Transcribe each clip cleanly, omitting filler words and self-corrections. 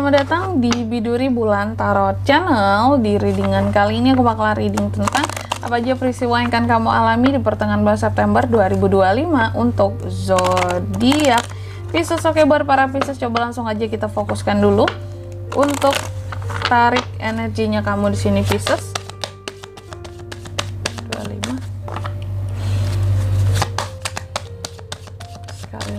selamat datang di Biduri Bulan Tarot Channel. Di readingan kali ini aku bakal reading tentang apa aja peristiwa yang akan kamu alami di pertengahan bulan September 2025 untuk zodiak Pisces. Oke, buat para Pisces, coba langsung aja kita fokuskan dulu untuk tarik energinya kamu di sini Pisces. 25 sekali.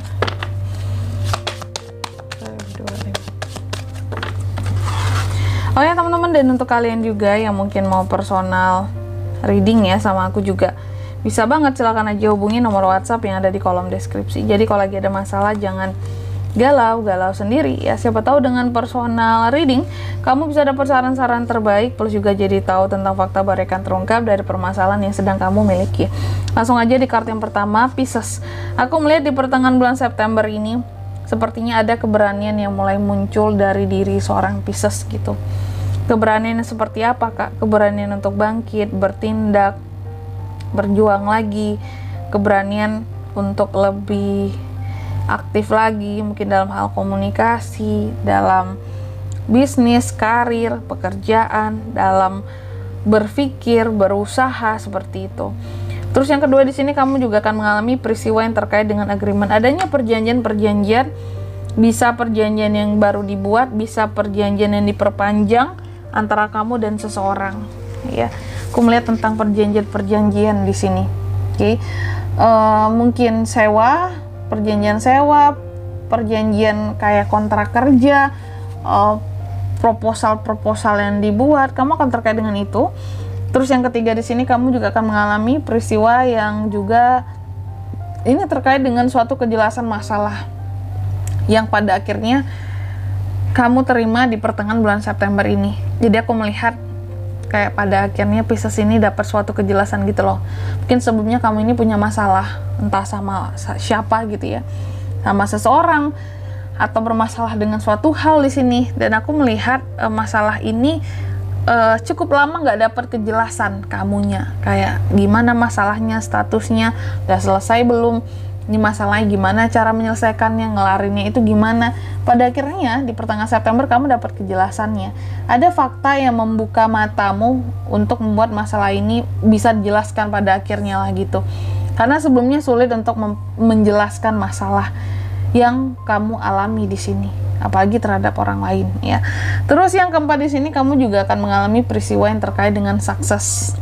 Oh ya teman-teman, dan untuk kalian juga yang mungkin mau personal reading ya sama aku juga, bisa banget, silahkan aja hubungi nomor WhatsApp yang ada di kolom deskripsi. Jadi kalau lagi ada masalah jangan galau sendiri ya, siapa tahu dengan personal reading kamu bisa dapat saran-saran terbaik, plus juga jadi tahu tentang fakta barikan terungkap dari permasalahan yang sedang kamu miliki. Langsung aja di kartu yang pertama Pisces. Aku melihat di pertengahan bulan September ini sepertinya ada keberanian yang mulai muncul dari diri seorang Pisces gitu. Keberanian seperti apa kak? Keberanian untuk bangkit, bertindak, berjuang lagi, keberanian untuk lebih aktif lagi, mungkin dalam hal komunikasi, dalam bisnis, karir, pekerjaan, dalam berpikir, berusaha, seperti itu. Terus yang kedua di sini kamu juga akan mengalami peristiwa yang terkait dengan agreement, adanya perjanjian-perjanjian, bisa perjanjian yang baru dibuat, bisa perjanjian yang diperpanjang antara kamu dan seseorang ya. Aku melihat tentang perjanjian-perjanjian di sini. Oke. Mungkin sewa, perjanjian sewa, perjanjian kayak kontrak kerja, proposal yang dibuat, kamu akan terkait dengan itu. Terus yang ketiga di sini kamu juga akan mengalami peristiwa yang juga ini terkait dengan suatu kejelasan masalah yang pada akhirnya kamu terima di pertengahan bulan September ini. Jadi aku melihat kayak pada akhirnya Pisces ini dapat suatu kejelasan gitu loh. Mungkin sebelumnya kamu ini punya masalah entah sama siapa gitu ya, sama seseorang, atau bermasalah dengan suatu hal di sini. Dan aku melihat masalah ini cukup lama nggak dapat kejelasan kamunya, kayak gimana masalahnya, statusnya udah selesai belum, ini masalahnya gimana, cara menyelesaikannya, ngelarinnya itu gimana. Pada akhirnya di pertengahan September kamu dapat kejelasannya. Ada fakta yang membuka matamu untuk membuat masalah ini bisa dijelaskan pada akhirnya lah gitu. Karena sebelumnya sulit untuk menjelaskan masalah yang kamu alami di sini, apalagi terhadap orang lain ya. Terus yang keempat di sini kamu juga akan mengalami peristiwa yang terkait dengan sukses.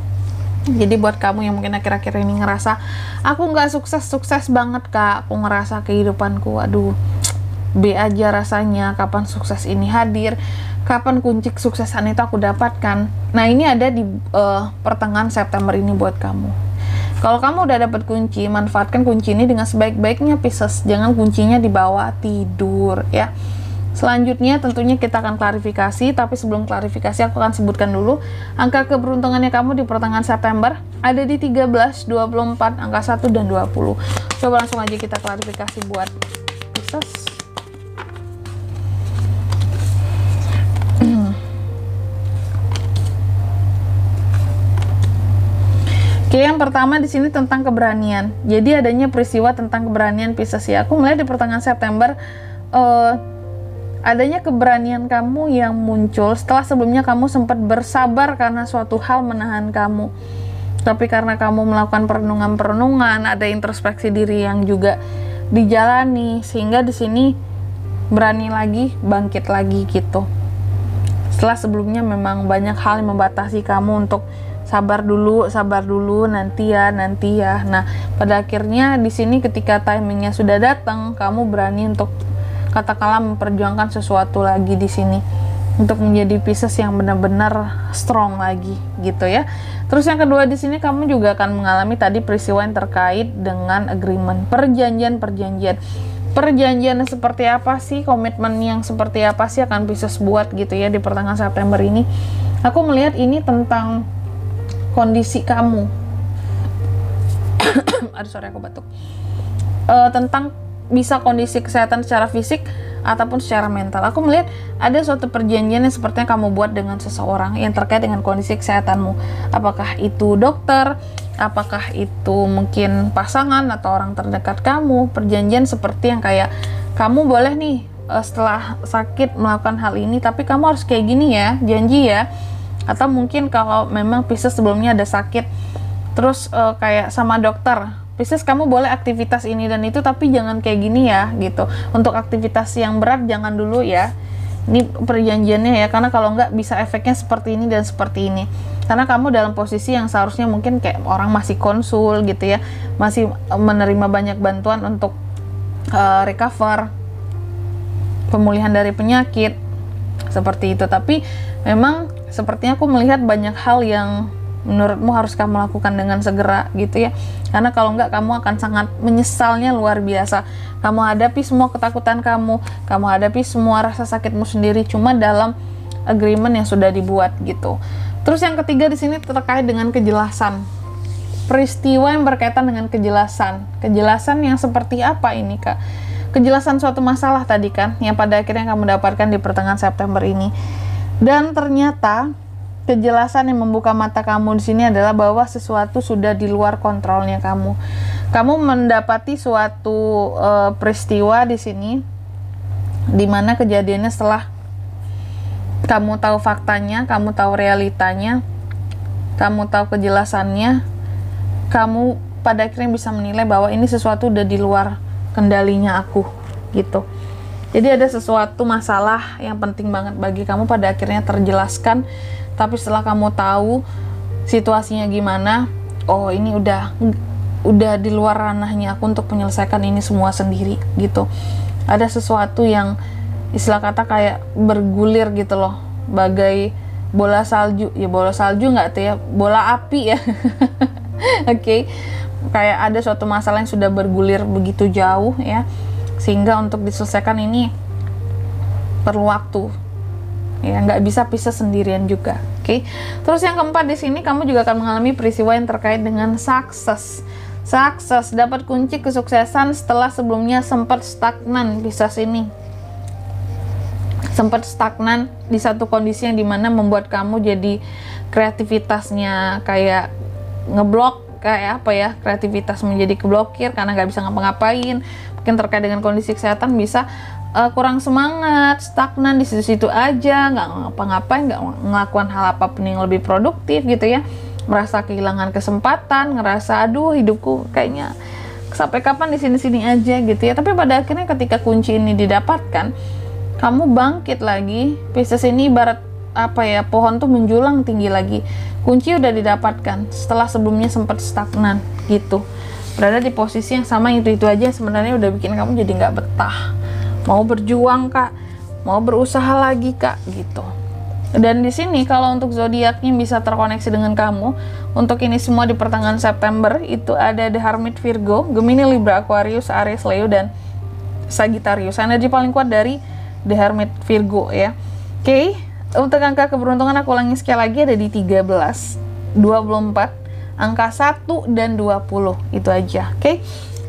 Jadi buat kamu yang mungkin akhir-akhir ini ngerasa aku nggak sukses banget kak, aku ngerasa kehidupanku aduh B aja rasanya, kapan sukses ini hadir, kapan kunci kesuksesan itu aku dapatkan. Nah ini ada di pertengahan September ini buat kamu. Kalau kamu udah dapat kunci, manfaatkan kunci ini dengan sebaik-baiknya Pisces. Jangan kuncinya dibawa tidur ya. Selanjutnya tentunya kita akan klarifikasi, tapi sebelum klarifikasi aku akan sebutkan dulu angka keberuntungannya kamu di pertengahan September ada di 13, 24, angka 1 dan 20. Coba langsung aja kita klarifikasi buat Pisces. Oke, yang pertama di sini tentang keberanian. Jadi adanya peristiwa tentang keberanian Pisces ya. Aku melihat di pertengahan September adanya keberanian kamu yang muncul setelah sebelumnya kamu sempat bersabar karena suatu hal menahan kamu. Tapi karena kamu melakukan perenungan, ada introspeksi diri yang juga dijalani, sehingga di sini berani lagi, bangkit lagi gitu. Setelah sebelumnya memang banyak hal yang membatasi kamu untuk sabar dulu, nanti ya. Nah, pada akhirnya di sini ketika timingnya sudah datang, kamu berani untuk katakanlah memperjuangkan sesuatu lagi di sini untuk menjadi Pisces yang benar-benar strong lagi gitu ya. Terus yang kedua di sini kamu juga akan mengalami tadi peristiwa yang terkait dengan agreement, perjanjian seperti apa sih, komitmen yang seperti apa sih akan Pisces buat gitu ya di pertengahan September ini. Aku melihat ini tentang kondisi kamu aduh sorry aku batuk, tentang bisa kondisi kesehatan secara fisik ataupun secara mental. Aku melihat ada suatu perjanjian yang sepertinya kamu buat dengan seseorang yang terkait dengan kondisi kesehatanmu. Apakah itu dokter, apakah itu mungkin pasangan atau orang terdekat kamu. Perjanjian seperti yang kayak kamu boleh nih setelah sakit melakukan hal ini, tapi kamu harus kayak gini ya, janji ya. Atau mungkin kalau memang Pisces sebelumnya ada sakit, terus kayak sama dokter, Pisces kamu boleh aktivitas ini dan itu, tapi jangan kayak gini ya gitu. Untuk aktivitas yang berat jangan dulu ya. Ini perjanjiannya ya, karena kalau nggak bisa efeknya seperti ini dan seperti ini. Karena kamu dalam posisi yang seharusnya mungkin kayak orang masih konsul gitu ya, masih menerima banyak bantuan untuk recover, pemulihan dari penyakit seperti itu. Tapi memang sepertinya aku melihat banyak hal yang menurutmu harus kamu lakukan dengan segera gitu ya, karena kalau enggak kamu akan sangat menyesalnya luar biasa. Kamu hadapi semua ketakutan kamu hadapi semua rasa sakitmu sendiri cuma dalam agreement yang sudah dibuat gitu. Terus yang ketiga di sini terkait dengan kejelasan, peristiwa yang berkaitan dengan kejelasan yang seperti apa ini Kak? Kejelasan suatu masalah tadi kan yang pada akhirnya kamu dapatkan di pertengahan September ini. Dan ternyata kejelasan yang membuka mata kamu di sini adalah bahwa sesuatu sudah di luar kontrolnya kamu. Kamu mendapati suatu peristiwa di sini, di mana kejadiannya setelah kamu tahu faktanya, kamu tahu realitanya, kamu tahu kejelasannya, kamu pada akhirnya bisa menilai bahwa ini sesuatu udah di luar kendalinya aku, gitu. Jadi ada sesuatu masalah yang penting banget bagi kamu pada akhirnya terjelaskan. Tapi setelah kamu tahu situasinya gimana, oh ini udah di luar ranahnya aku untuk menyelesaikan ini semua sendiri gitu. Ada sesuatu yang istilah kata kayak bergulir gitu loh, bagai bola salju. Ya bola salju nggak tuh ya, bola api ya. Oke. Kayak ada suatu masalah yang sudah bergulir begitu jauh ya, sehingga untuk diselesaikan ini perlu waktu. Ya, nggak bisa sendirian juga. Oke. Terus yang keempat di sini kamu juga akan mengalami peristiwa yang terkait dengan sukses. Sukses dapat kunci kesuksesan setelah sebelumnya sempat stagnan. Pisces ini sempat stagnan di satu kondisi yang dimana membuat kamu jadi kreativitasnya kayak ngeblok, kayak apa ya, kreativitas menjadi keblokir karena nggak bisa ngapa-ngapain. Mungkin terkait dengan kondisi kesehatan bisa kurang semangat, stagnan di situ-situ aja, nggak ngapa-ngapain, nggak ngelakukan hal apapun yang lebih produktif gitu ya, merasa kehilangan kesempatan, ngerasa aduh hidupku kayaknya sampai kapan di sini-sini aja gitu ya. Tapi pada akhirnya ketika kunci ini didapatkan, kamu bangkit lagi. Pisces ini ibarat apa ya, pohon tuh menjulang tinggi lagi. Kunci udah didapatkan setelah sebelumnya sempat stagnan gitu, berada di posisi yang sama itu aja, sebenarnya udah bikin kamu jadi nggak betah. Mau berjuang Kak, mau berusaha lagi Kak gitu. Dan di sini kalau untuk zodiaknya bisa terkoneksi dengan kamu, untuk ini semua di pertengahan September itu ada The Hermit Virgo, Gemini, Libra, Aquarius, Aries, Leo, dan Sagittarius. Energi paling kuat dari The Hermit Virgo ya. Oke, untuk angka keberuntungan aku ulangi sekali lagi, ada di 13, 24, angka 1 dan 20. Itu aja. Oke.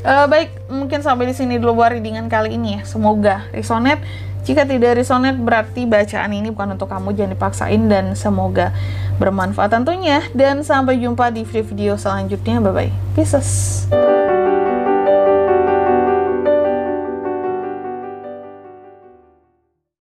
Baik, mungkin sampai di sini dulu buat readingan kali ini ya. Semoga resonate. Jika tidak resonate berarti bacaan ini bukan untuk kamu, jangan dipaksain, dan semoga bermanfaat tentunya. Dan sampai jumpa di video selanjutnya. Bye bye. Pisces.